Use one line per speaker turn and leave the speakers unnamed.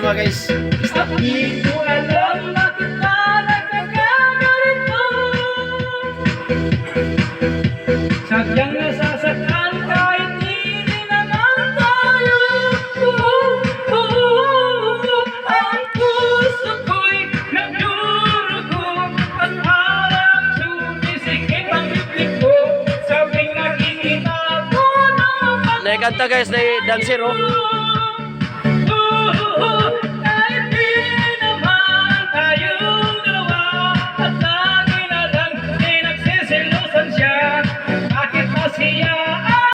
mga guys.
Di ko alam bakit ka nagkakaganito. Sadyang nasasaktan kahit hindi naman tayo. Ang puso ko'y nagdurugo at parang sumisikip ang bibig ko. Sabing nakikita ko na
Naikanta guys, na dancer oh.